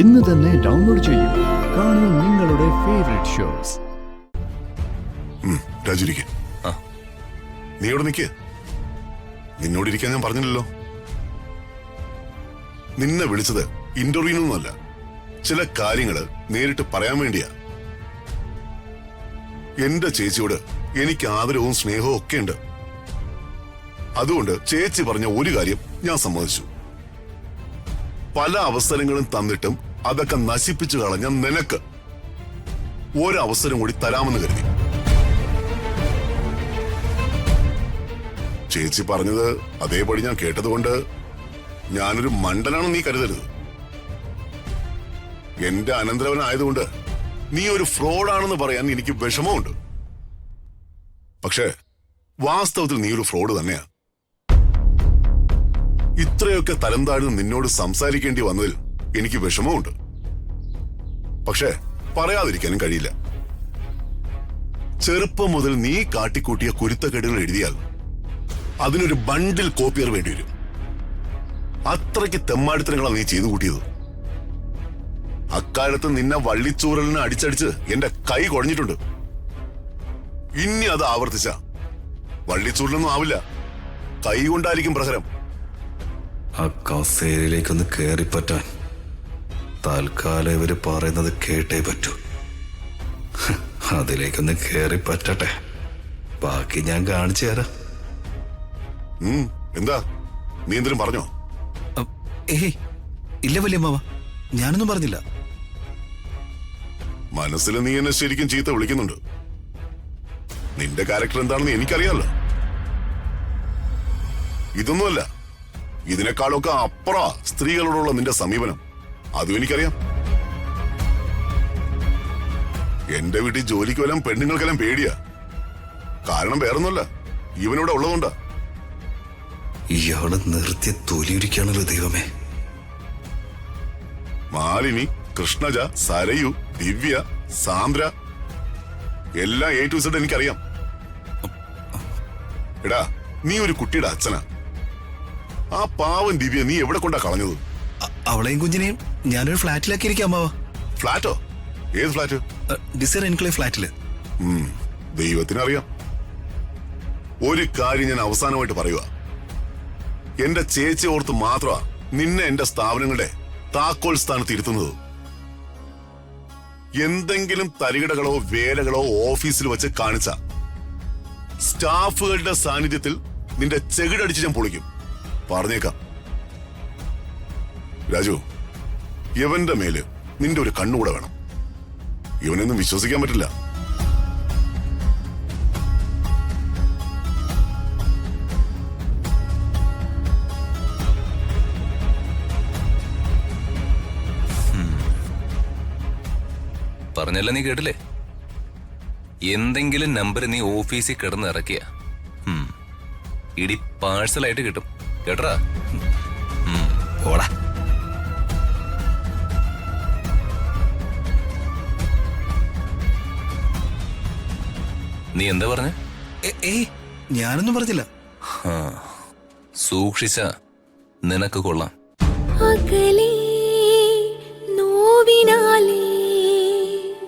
ഇന്ന് തന്നെ ഡൗൺലോഡ് ചെയ്യൂ. കാണൂ നിങ്ങളുടെ ഫേവറേറ്റ് ഷോസ്. രാജുരിക്ക് നീ ഇവിടെ നിൽക്ക്. നിന്നോട് ഇരിക്കാൻ ഞാൻ പറഞ്ഞില്ലല്ലോ. നിന്നെ വിളിച്ചത് ഇന്റർവ്യൂന്നല്ല, ചില കാര്യങ്ങള് നേരിട്ട് പറയാൻ വേണ്ടിയാ. എന്റെ ചേച്ചിയോട് എനിക്ക് ആദരവും സ്നേഹവും ഒക്കെ ഉണ്ട്. അതുകൊണ്ട് ചേച്ചി പറഞ്ഞ ഒരു കാര്യം ഞാൻ സമ്മതിച്ചു. പല അവസരങ്ങളും തന്നിട്ടും അതൊക്കെ നശിപ്പിച്ചു കളഞ്ഞ നിനക്ക് ഒരവസരം കൂടി തരാമെന്ന് കരുതി. ചേച്ചി പറഞ്ഞത് അതേപടി ഞാൻ കേട്ടതുകൊണ്ട് ഞാനൊരു മണ്ടനാണെന്ന് നീ കരുതരുത്. എന്റെ അനന്തരവനായതുകൊണ്ട് നീ ഒരു ഫ്രോഡാണെന്ന് പറയാൻ എനിക്ക് വിഷമമുണ്ട്. പക്ഷേ വാസ്തവത്തിൽ നീ ഒരു ഫ്രോഡ് തന്നെയാ. ഇത്രയൊക്കെ തരം താഴ്ന്ന് നിന്നോട് സംസാരിക്കേണ്ടി വന്നതിൽ എനിക്ക് വിഷമമുണ്ട്. പക്ഷേ പറയാതിരിക്കാനും കഴിയില്ല. ചെറുപ്പം മുതൽ നീ കാട്ടിക്കൂട്ടിയ കുരുത്തക്കേടുകൾ എഴുതിയാൽ അതിനൊരു ബണ്ടിൽ കോപ്പിയർ വേണ്ടി വരും. അത്രയ്ക്ക് തെമ്മാടിത്തരങ്ങളാണ് നീ ചെയ്തു കൂട്ടിയത്. അക്കാലത്ത് നിന്നെ വള്ളിച്ചൂരലിന് അടിച്ചടിച്ച് എന്റെ കൈ കുഴഞ്ഞിട്ടുണ്ട്. ഇനി അത് ആവർത്തിച്ച വള്ളിച്ചൂരലൊന്നും ആവില്ല, കൈ കൊണ്ടായിരിക്കും പ്രഹരം. ആ കസേരയിലേക്കൊന്ന് കയറിപ്പറ്റാൻ തൽക്കാലം ഇവര് പറയുന്നത് കേട്ടേ പറ്റൂ. അതിലേക്കൊന്ന് കയറിപ്പറ്റട്ടെ, ബാക്കി ഞാൻ കാണിച്ചു തരാം. എന്താ നീ എന്തിനും പറഞ്ഞോ? ഏയ് ഇല്ല വല്യമ്മാവ, ഞാനൊന്നും പറഞ്ഞില്ല. മനസ്സിൽ നീ എന്നെ ശരിക്കും ചീത്ത വിളിക്കുന്നുണ്ട്. നിന്റെ ക്യാരക്ടർ എന്താണെന്ന് എനിക്കറിയാമല്ലോ. ഇതൊന്നുമല്ല, ഇതിനേക്കാളൊക്കെ അപ്പുറ സ്ത്രീകളോടുള്ള നിന്റെ സമീപനം. അതും എനിക്കറിയാം. എന്റെ വീട്ടിൽ ജോലിക്ക് വരാൻ പെണ്ണുങ്ങൾക്കെല്ലാം പേടിയാ. കാരണം വേറൊന്നുമല്ല, ഇവനിവിടെ ഉള്ളതുകൊണ്ടാ. ഇയാള് നിർത്തിയ തൊലിയൊരിക്കാണല്ലോ ദൈവമേ. മാലിനി, കൃഷ്ണജ, സരയു, ദിവ്യ, സാന്ദ്ര എല്ലാം A to Z എനിക്കറിയാം. എടാ, നീ ഒരു കുട്ടിയുടെ അച്ഛനാ. ആ പാവൻ ദിവ്യ നീ എവിടെ കൊണ്ടാ കളഞ്ഞത്? അവളെയും കുഞ്ഞിനെയും ഞാനൊരു ഫ്ലാറ്റിലാക്കിയിരിക്കാം അമ്മാവ. ഫ്ലാറ്റോ? ഏത് ഫ്ലാറ്റ്? Desire enclave ഫ്ലാറ്റില്. ദൈവത്തിനറിയാം. ഒരു കാര്യം ഞാൻ അവസാനമായിട്ട് പറയുക. എന്റെ ചേച്ചി ഓർത്ത് മാത്രമാ നിന്നെ എന്റെ സ്ഥാപനങ്ങളുടെ താക്കോൽ സ്ഥാനത്ത് ഇരുത്തുന്നത്. എന്തെങ്കിലും തരികിടകളോ വേലകളോ ഓഫീസിൽ വെച്ച് കാണിച്ച സ്റ്റാഫുകളുടെ സാന്നിധ്യത്തിൽ നിന്റെ ചെകിടടിച്ച് ഞാൻ പൊളിക്കും. പറഞ്ഞേക്കാം. രാജു, ഇവന്റെ മേല് നിന്റെ ഒരു കണ്ണുകൂടെ വേണം. ഇവനൊന്നും വിശ്വസിക്കാൻ പറ്റില്ല. പറഞ്ഞല്ല, നീ കേട്ടില്ലേ? എന്തെങ്കിലും നമ്പർ നീ ഓഫീസിൽ കിടന്ന് ഇറക്കിയ ഇടി പാഴ്സലായിട്ട് കിട്ടും. കേട്ടറാ? ഓടാ. നീ എന്താ പറഞ്ഞ? ഏയ് ഞാനൊന്നും പറഞ്ഞില്ല. സൂക്ഷിച്ച നിനക്ക് കൊള്ളാം. അകലേ നോവിനാലേ